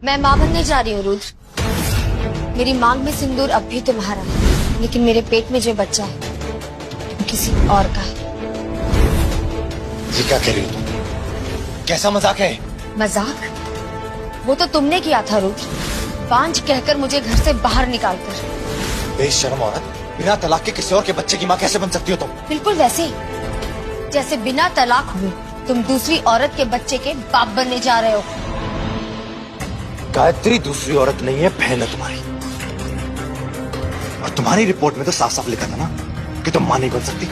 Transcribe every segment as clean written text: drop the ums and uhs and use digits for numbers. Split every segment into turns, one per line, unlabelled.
मैं माँ बनने जा रही हूँ रुद्र। मेरी मांग में सिंदूर अब भी तुम्हारा है, लेकिन मेरे पेट में जो बच्चा है वो किसी और का है।
ये क्या कह रही हो तुम? कैसा मजाक है?
मजाक? वो तो तुमने किया था रुद्र, बांझ कहकर मुझे घर से बाहर निकालकर।
बेशर्म औरत, बिना तलाक के किसी और के बच्चे की माँ कैसे बन सकती हो तुम?
बिल्कुल वैसे ही जैसे बिना तलाक हुए तुम दूसरी औरत के बच्चे के बाप बनने जा रहे हो।
गायत्री दूसरी औरत नहीं है, बहन है तुम्हारी। और तुम्हारी रिपोर्ट में तो साफ साफ लिखा था ना कि तुम मां नहीं बन सकती।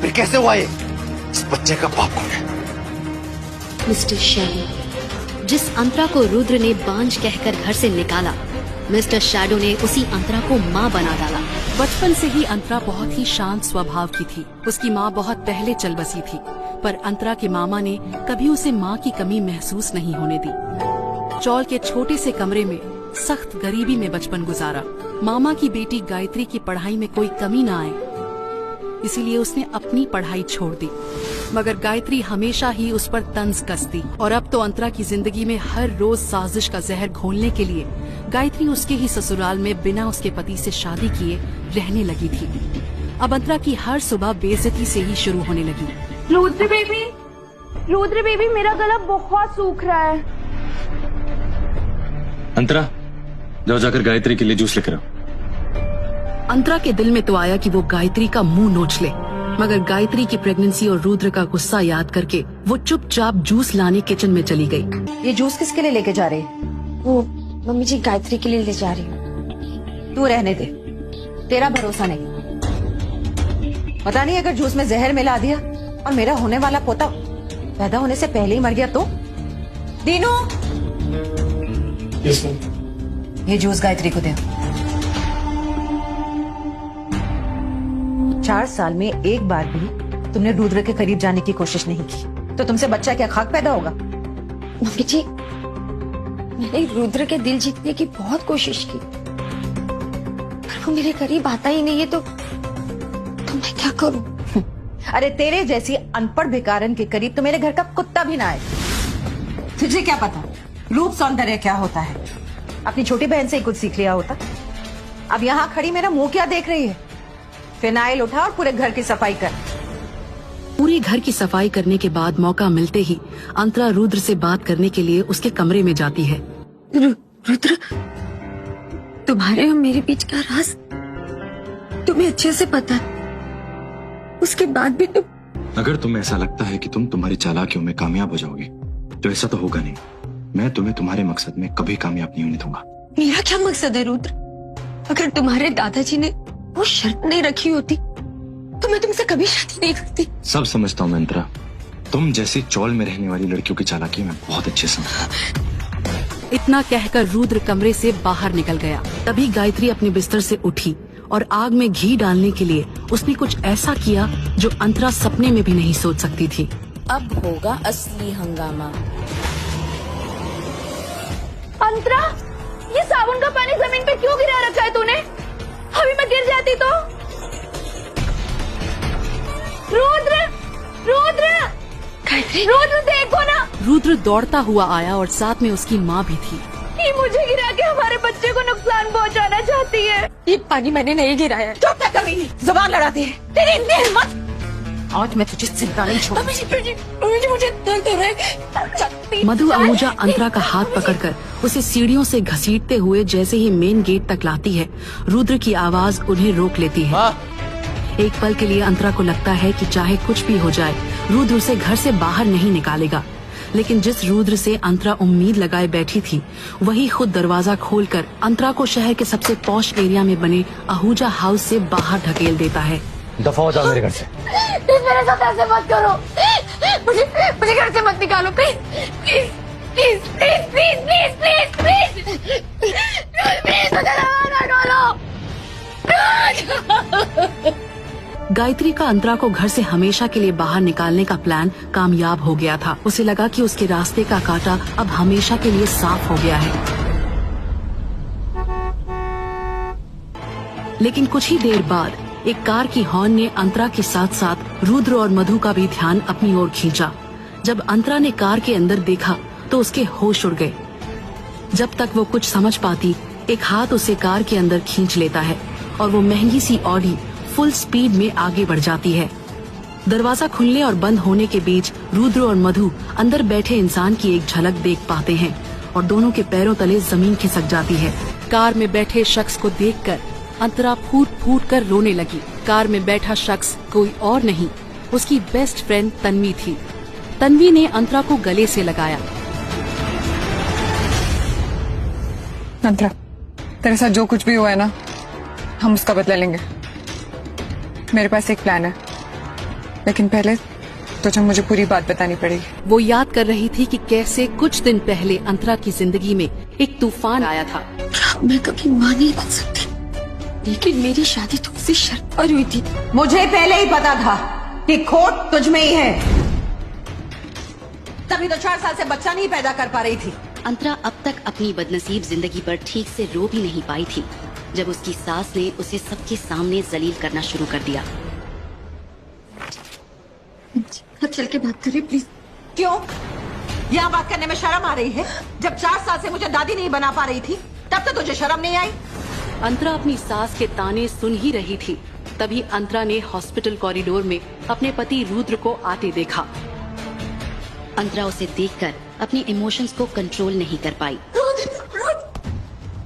फिर कैसे हुआ ये? इस बच्चे का बाप कौन है?
मिस्टर शैडो, जिस अंतरा को रुद्र ने बांझ कहकर घर से निकाला, मिस्टर शैडो ने उसी अंतरा को माँ बना डाला।
बचपन से ही अंतरा बहुत ही शांत स्वभाव की थी। उसकी माँ बहुत पहले चल बसी थी, पर अंतरा के मामा ने कभी उसे माँ की कमी महसूस नहीं होने दी। चौल के छोटे से कमरे में सख्त गरीबी में बचपन गुजारा। मामा की बेटी गायत्री की पढ़ाई में कोई कमी न आए, इसीलिए उसने अपनी पढ़ाई छोड़ दी। मगर गायत्री हमेशा ही उस पर तंज कसती और अब तो अंतरा की जिंदगी में हर रोज साजिश का जहर घोलने के लिए गायत्री उसके ही ससुराल में बिना उसके पति से शादी किए रहने लगी थी। अब अंतरा की हर सुबह बेइज्जती से ही शुरू होने लगी।
रुद्र बेबी, मेरा गला बहुत सूख रहा है।
अंतरा, जाओ जाकर गायत्री के लिए जूस लेकर आओ।
अंतरा के दिल में तो आया कि वो गायत्री का मुंह नोच ले, मगर गायत्री की प्रेगनेंसी और रुद्र का गुस्सा याद करके वो चुपचाप जूस लाने किचन में चली गई।
ये जूस किसके लिए लेके जा रही?
वो मम्मी जी गायत्री के लिए ले जा रही हूँ।
तू रहने दे, तेरा भरोसा नहीं। पता नहीं अगर जूस में जहर मिला दिया और मेरा होने वाला पोता पैदा होने से पहले ही मर गया तो? दीनू, ये जूस गायत्री को दे। 4 साल में एक बार भी तुमने रुद्र के करीब जाने की कोशिश नहीं की, तो तुमसे बच्चा क्या खाक पैदा होगा?
मम्मी जी, मैंने रुद्र के दिल जीतने की बहुत कोशिश की, पर वो मेरे करीब आता ही नहीं है, तो मैं क्या करूं?
अरे तेरे जैसी अनपढ़ भिकारन के करीब तो मेरे घर का कुत्ता भी ना आए। तुझे क्या पता रूप सौंदर्य क्या होता है? अपनी छोटी बहन से ही कुछ सीख लिया होता। अब यहाँ खड़ी मेरा मुंह क्या देख रही है? फिनाइल उठा और पूरे घर की सफाई कर।
पूरी घर की सफाई करने के बाद मौका मिलते ही अंतरा रुद्र से बात करने के लिए उसके कमरे में जाती है।
रुद्र, तुम्हारे और मेरे बीच का राज तुम्हें अच्छे से पता है, उसके बाद भी तुम।
अगर तुम्हें ऐसा लगता है कि तुम तुम्हारी चालाकियों में कामयाब हो जाओगे, तो ऐसा तो होगा नहीं। मैं तुम्हें तुम्हारे मकसद में कभी कामयाब नहीं होने दूंगा।
मेरा क्या मकसद है रुद्र? अगर तुम्हारे दादाजी ने वो शर्त नहीं रखी होती तो मैं तुमसे कभी शादी नहीं करती।
सब समझता हूँ मैं अंतरा, तुम जैसी चौल में रहने वाली लड़कियों की चालाकी मैं बहुत अच्छे से समझता।
इतना कहकर रुद्र कमरे से बाहर निकल गया। तभी गायत्री अपने बिस्तर से उठी और आग में घी डालने के लिए उसने कुछ ऐसा किया जो अंतरा सपने में भी नहीं सोच सकती थी।
अब होगा असली हंगामा।
अंतरा, ये साबुन का पानी जमीन पे क्यों गिरा रखा है तूने? अभी मैं गिर जाती तो? रुद्र, रुद्र देखो ना।
रुद्र दौड़ता हुआ आया और साथ में उसकी माँ भी थी।
ये मुझे गिरा के हमारे बच्चे को नुकसान पहुंचाना चाहती है।
ये पानी मैंने नहीं गिराया।
चुप तक कभी नहीं, जुबान लड़ाती है। तेरी इतनी हिम्मत! आज मैं तुझे जिंदा नहीं छोड़ूंगी।
मुझे दर्द हो रहा है।
मधु आहूजा अंतरा का हाथ पकड़कर उसे सीढ़ियों से घसीटते हुए जैसे ही मेन गेट तक लाती है, रुद्र की आवाज उन्हें रोक लेती है। एक पल के लिए अंतरा को लगता है कि चाहे कुछ भी हो जाए, रुद्र उसे घर से बाहर नहीं निकालेगा। लेकिन जिस रुद्र से अंतरा उम्मीद लगाए बैठी थी, वही खुद दरवाजा खोलकर अंतरा को शहर के सबसे पॉश एरिया में बने आहूजा हाउस से बाहर ढकेल देता है।
दफा हो जाओ मेरे घर से।
मेरे साथ ऐसे मत करो। मुझे घर से मत निकालो, please please please please please please please please please मुझे दरवाजा खोलो।
गायत्री का अंतरा को घर से हमेशा के लिए बाहर निकालने का प्लान कामयाब हो गया था। उसे लगा कि उसके रास्ते का कांटा अब हमेशा के लिए साफ हो गया है। लेकिन कुछ ही देर बाद एक कार की हॉर्न ने अंतरा के साथ साथ रुद्र और मधु का भी ध्यान अपनी ओर खींचा। जब अंतरा ने कार के अंदर देखा तो उसके होश उड़ गए। जब तक वो कुछ समझ पाती, एक हाथ उसे कार के अंदर खींच लेता है और वो महंगी सी ऑडी फुल स्पीड में आगे बढ़ जाती है। दरवाजा खुलने और बंद होने के बीच रुद्र और मधु अंदर बैठे इंसान की एक झलक देख पाते हैं और दोनों के पैरों तले जमीन खिसक जाती है। कार में बैठे शख्स को देखकर अंतरा फूट फूट कर रोने लगी। कार में बैठा शख्स कोई और नहीं, उसकी बेस्ट फ्रेंड तन्वी थी। तन्वी ने अंतरा को गले से लगाया।
अंतरा, तेरे साथ जो कुछ भी हुआ है ना, हम उसका बदला लेंगे। मेरे पास एक प्लान है, लेकिन पहले तुझे मुझे पूरी बात बतानी पड़ेगी।
वो याद कर रही थी कि कैसे कुछ दिन पहले अंतरा की जिंदगी में एक तूफान आया था।
मैं कभी माँ नहीं बन सकती, लेकिन मेरी शादी तुमसे शर्त पर हुई थी।
मुझे पहले ही पता था कि खोट तुझ में ही है, तभी तो 4 साल से बच्चा नहीं पैदा कर पा रही थी।
अंतरा अब तक अपनी बदनसीब जिंदगी पर ठीक से रो भी नहीं पाई थी जब उसकी सास ने उसे सबके सामने जलील करना शुरू कर दिया।
अब चल के बात करें प्लीज।
क्यों? यहाँ बात करने में शर्म आ रही है? जब 4 साल से मुझे दादी नहीं बना पा रही थी, तब तो तुझे शर्म नहीं आई?
अंतरा अपनी सास के ताने सुन ही रही थी, तभी अंतरा ने हॉस्पिटल कॉरिडोर में अपने पति रुद्र को आते देखा।
अंतरा उसे देखकर अपने इमोशंस को कंट्रोल नहीं कर पाई।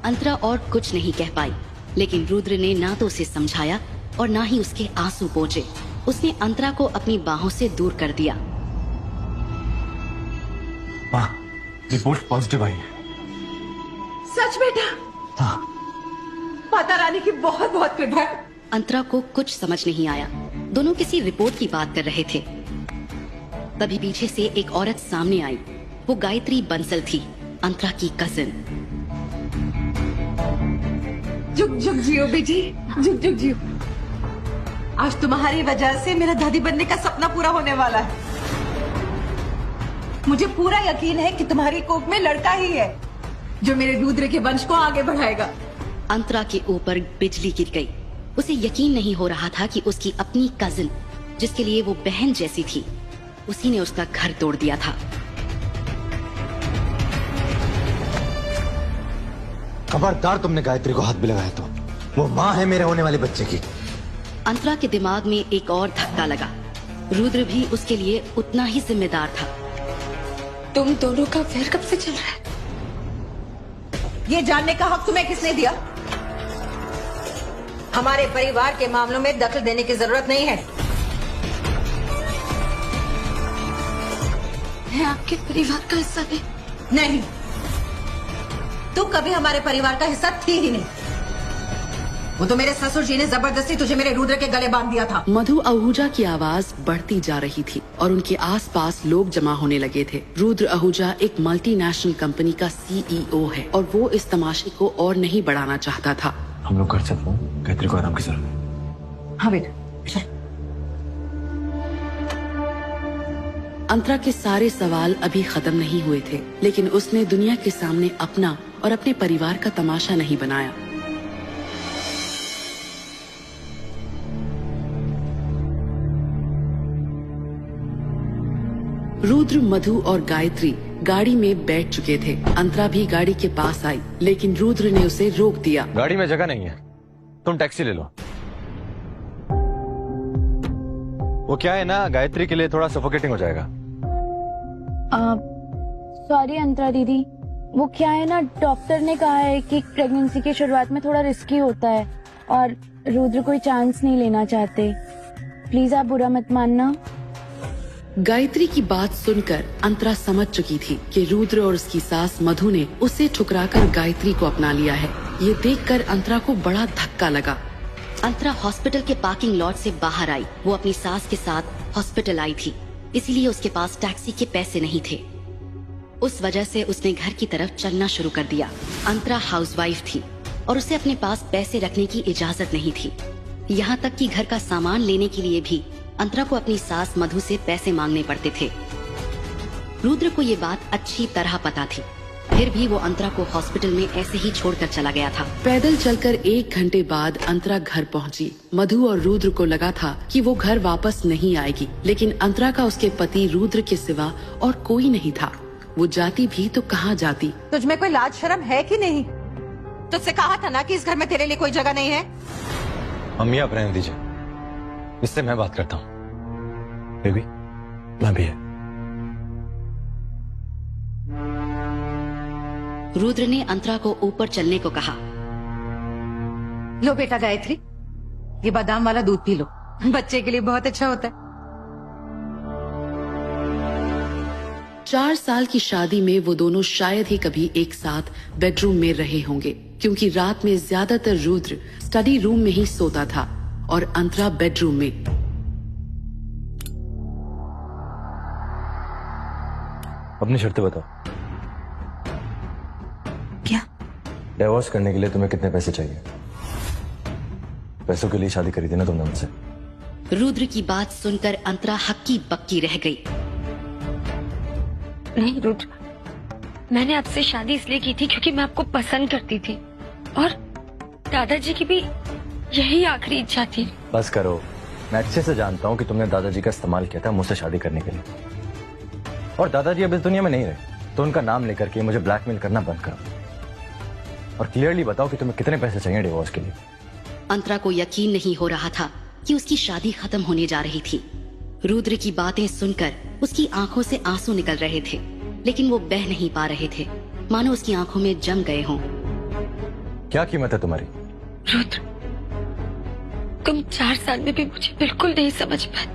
अंतरा और कुछ नहीं कह पाई, लेकिन रुद्र ने ना तो उसे समझाया और ना ही उसके आंसू पोंछे। उसने अंतरा को अपनी बाहों से दूर कर दिया।
माँ, रिपोर्ट पॉजिटिव आई है।
सच बेटा?
हाँ।
माता रानी की बहुत बहुत कृपा।
अंतरा को कुछ समझ नहीं आया। दोनों किसी रिपोर्ट की बात कर रहे थे। तभी पीछे से एक औरत सामने आई। वो गायत्री बंसल थी, अंतरा की कजिन।
जुग जुग जियो बेटी, जुग जुग जियो। आज तुम्हारी वजह से मेरा दादी बनने का सपना पूरा होने वाला है। मुझे पूरा यकीन है कि तुम्हारी कोख में लड़का ही है जो मेरे रुद्र के वंश को आगे बढ़ाएगा।
अंतरा के ऊपर बिजली गिर गई। उसे यकीन नहीं हो रहा था कि उसकी अपनी कजिन, जिसके लिए वो बहन जैसी थी, उसी ने उसका घर तोड़ दिया था।
खबरदार तुमने गायत्री को हाथ भी लगाया तो वो माँ है मेरे होने वाले बच्चे की।
अंतरा के दिमाग में एक और धक्का लगा। रुद्र भी उसके लिए उतना ही जिम्मेदार था।
तुम दोनों का वैर कब से चल रहा है?
ये जानने का हक तुम्हें किसने दिया? हमारे परिवार के मामलों में दखल देने की जरूरत नहीं है।
मैं आपके परिवार का हिस्सा
नहीं, तू कभी हमारे परिवार का हिस्सा थी ही नहीं। वो तो मेरे ससुर जी ने जबरदस्ती तुझे मेरे रुद्र के गले बांध दिया था।
मधु आहूजा की आवाज बढ़ती जा रही थी और उनके आसपास लोग जमा होने लगे थे। रुद्र आहूजा एक मल्टीनेशनल कंपनी का CEO है और वो इस तमाशे को और नहीं बढ़ाना चाहता था।
हम लोग घर चलते हैं, गायत्री को आराम की जरूरत है।
हाँ बेटा, चल।
अंतरा के सारे सवाल अभी खत्म नहीं हुए थे, लेकिन उसने दुनिया के सामने अपना और अपने परिवार का तमाशा नहीं बनाया। रुद्र, मधु और गायत्री गाड़ी में बैठ चुके थे। अंतरा भी गाड़ी के पास आई, लेकिन रुद्र ने उसे रोक दिया।
गाड़ी में जगह नहीं है, तुम टैक्सी ले लो। वो क्या है ना, गायत्री के लिए थोड़ा सफोकेटिंग हो जाएगा।
सॉरी अंतरा दीदी, वो क्या है ना, डॉक्टर ने कहा है कि प्रेगनेंसी की शुरुआत में थोड़ा रिस्की होता है और रुद्र कोई चांस नहीं लेना चाहते। प्लीज आप बुरा मत मानना।
गायत्री की बात सुनकर अंतरा समझ चुकी थी कि रुद्र और उसकी सास मधु ने उसे ठुकराकर गायत्री को अपना लिया है। ये देखकर अंतरा को बड़ा धक्का लगा।
अंतरा हॉस्पिटल के पार्किंग लॉट से बाहर आई। वो अपनी सास के साथ हॉस्पिटल आई थी, इसीलिए उसके पास टैक्सी के पैसे नहीं थे। उस वजह से उसने घर की तरफ चलना शुरू कर दिया। अंतरा हाउसवाइफ थी और उसे अपने पास पैसे रखने की इजाजत नहीं थी। यहाँ तक कि घर का सामान लेने के लिए भी अंतरा को अपनी सास मधु से पैसे मांगने पड़ते थे। रुद्र को ये बात अच्छी तरह पता थी, फिर भी वो अंतरा को हॉस्पिटल में ऐसे ही छोड़कर चला गया था।
पैदल चलकर 1 घंटे बाद अंतरा घर पहुंची। मधु और रुद्र को लगा था कि वो घर वापस नहीं आएगी, लेकिन अंतरा का उसके पति रुद्र के सिवा और कोई नहीं था। वो जाती भी तो कहाँ जाती।
तुझ में कोई लाज शर्म है कि नहीं? तुझसे कहा था ना कि इस घर में तेरे लिए कोई जगह नहीं है।
अम्मी आप रहने दीजिए, इससे मैं बात करता हूँ। बेबी मैं भी है।
रुद्र ने अंतरा को ऊपर चलने को कहा।
लो बेटा गायत्री, ये बादाम वाला दूध पी लो, बच्चे के लिए बहुत अच्छा होता है।
4 साल की शादी में वो दोनों शायद ही कभी एक साथ बेडरूम में रहे होंगे, क्योंकि रात में ज्यादातर रुद्र स्टडी रूम में ही सोता था और अंतरा बेडरूम में।
अपनी शर्तें बताओ।
क्या?
डिवोर्स करने के लिए तुम्हें कितने पैसे चाहिए? पैसों के लिए शादी करी थी ना तुमने मुझसे।
रुद्र की बात सुनकर अंतरा हक्की बक्की रह गई।
नहीं रुद्र, मैंने आपसे शादी इसलिए की थी क्योंकि मैं आपको पसंद करती थी और दादाजी की भी यही आखिरी इच्छा थी।
बस करो, मैं अच्छे से जानता हूँ कि तुमने दादाजी का इस्तेमाल किया था मुझसे शादी करने के लिए, और दादाजी अब इस दुनिया में नहीं रहे, तो उनका नाम लेकर के मुझे ब्लैकमेल करना बंद करो और क्लियरली बताओ कि तुम्हें कितने पैसे चाहिए डिवोर्स के लिए।
अंतरा को यकीन नहीं हो रहा था कि उसकी शादी खत्म होने जा रही थी। रुद्र की बातें सुनकर उसकी आंखों से आंसू निकल रहे थे, लेकिन वो बह नहीं पा रहे थे, मानो उसकी आंखों में जम गए हों।
क्या कीमत है तुम्हारी?
रुद्र, तुम 4 साल में भी मुझे बिल्कुल नहीं समझ पाए।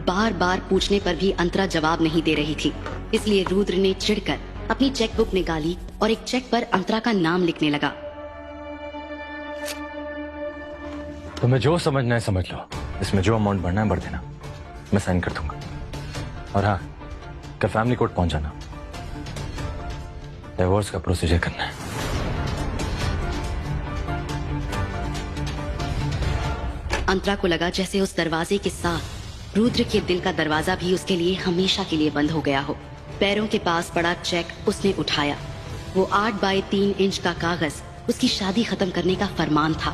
बार बार पूछने पर भी अंतरा जवाब नहीं दे रही थी, इसलिए रुद्र ने चिढ़कर अपनी चेकबुक निकाली और एक चेक पर अंतरा का नाम लिखने लगा।
तुम्हें जो समझना है समझ लो, इसमें जो अमाउंट भरना है भर देना, मैं साइन कर दूंगा। और हाँ, कल फैमिली कोर्ट पहुंच जाना, डिवोर्स का प्रोसीजर करना है।
अंतरा को लगा जैसे उस दरवाजे के साथ रुद्र के दिल का दरवाजा भी उसके लिए हमेशा के लिए बंद हो गया हो। पैरों के पास पड़ा चेक उसने उठाया। वो 8 बाय 3 इंच का कागज उसकी शादी खत्म करने का फरमान था।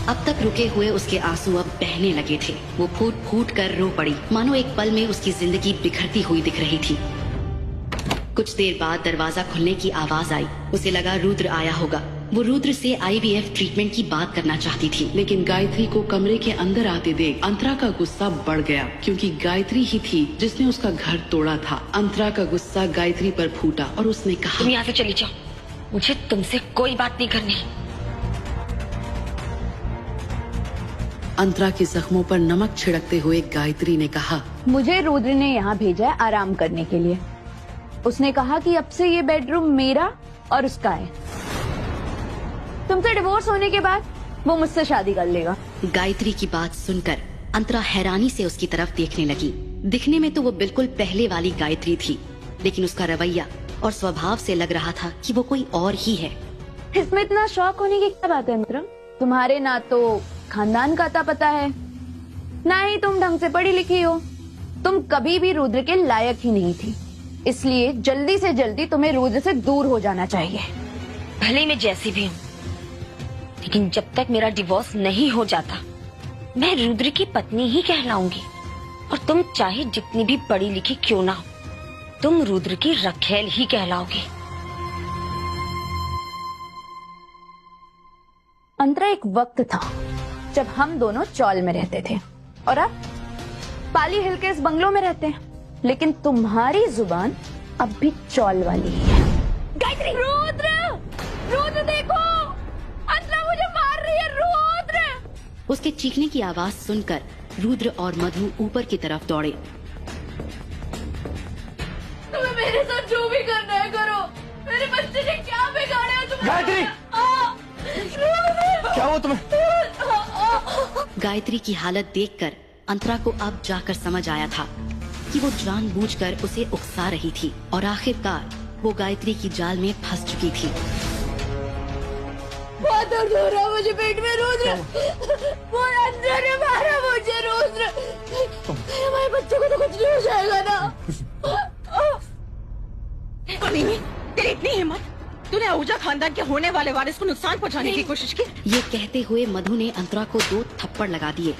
अब तक रुके हुए उसके आंसू अब बहने लगे थे। वो फूट फूट कर रो पड़ी, मानो एक पल में उसकी जिंदगी बिखरती हुई दिख रही थी। कुछ देर बाद दरवाजा खुलने की आवाज आई। उसे लगा रुद्र आया होगा। वो रुद्र से IVF ट्रीटमेंट की बात करना चाहती थी,
लेकिन गायत्री को कमरे के अंदर आते देख अंतरा का गुस्सा बढ़ गया, क्योंकि गायत्री ही थी जिसने उसका घर तोड़ा था। अंतरा का गुस्सा गायत्री पर फूटा और उसने कहा,
तुम यहाँ से चली जाओ, मुझे तुमसे कोई बात नहीं करनी।
अंतरा के जख्मों पर नमक छिड़कते हुए गायत्री ने कहा,
मुझे रुद्र ने यहाँ भेजा है आराम करने के लिए। उसने कहा कि अब से ये बेडरूम मेरा और उसका है। तुमसे डिवोर्स होने के बाद वो मुझसे शादी कर लेगा।
गायत्री की बात सुनकर अंतरा हैरानी से उसकी तरफ देखने लगी। दिखने में तो वो बिल्कुल पहले वाली गायत्री थी, लेकिन उसका रवैया और स्वभाव से लग रहा था कि वो कोई और ही है।
इसमें इतना शौक होने की क्या बात है अंतरा? तुम्हारे ना तो खानदान का अता पता है, ना ही तुम ढंग से पढ़ी लिखी हो। तुम कभी भी रुद्र के लायक ही नहीं थी, इसलिए जल्दी से जल्दी तुम्हें रुद्र से दूर हो जाना चाहिए।
भले ही मैं जैसी भी हूँ, लेकिन जब तक मेरा डिवोर्स नहीं हो जाता मैं रुद्र की पत्नी ही कहलाऊंगी। और तुम चाहे जितनी भी पढ़ी लिखी क्यों ना हो, तुम रुद्र की रखेल ही कहलाओगे।
अंतरा, एक वक्त था जब हम दोनों चौल में रहते थे और अब पाली हिल के इस बंगलों में रहते हैं, लेकिन तुम्हारी जुबान अब भी चौल वाली ही है।
गायत्री! रुद्र! रुद्र देखो! अंतरा मुझे मार रही है! रुद्र!
उसके चीखने की आवाज सुनकर रुद्र और मधु ऊपर की तरफ दौड़े।
तुम्हें मेरे साथ जो भी करना है करो, मेरे बच्चे ने क्या बिगाड़ा है तुम्हें?
गायत्री! क्या हुआ तुम्हें?
गायत्री की हालत देखकर अंतरा को अब जाकर समझ आया था कि वो जानबूझकर उसे उकसा रही थी और आखिरकार वो गायत्री की जाल में फंस चुकी थी।
बहुत दर्द हो रहा है मुझे पेट में। रुद्र! वो अंदर ने मारा मुझे। रुद्र! हमारे बच्चे को तो कुछ नहीं हो जाएगा ना?
तेरी इतनी हिम्मत, तूने आहूजा खानदान के होने वाले वारिस को नुकसान पहुंचाने की कोशिश की।
ये कहते हुए मधु ने अंतरा को 2 थप्पड़ लगा दिए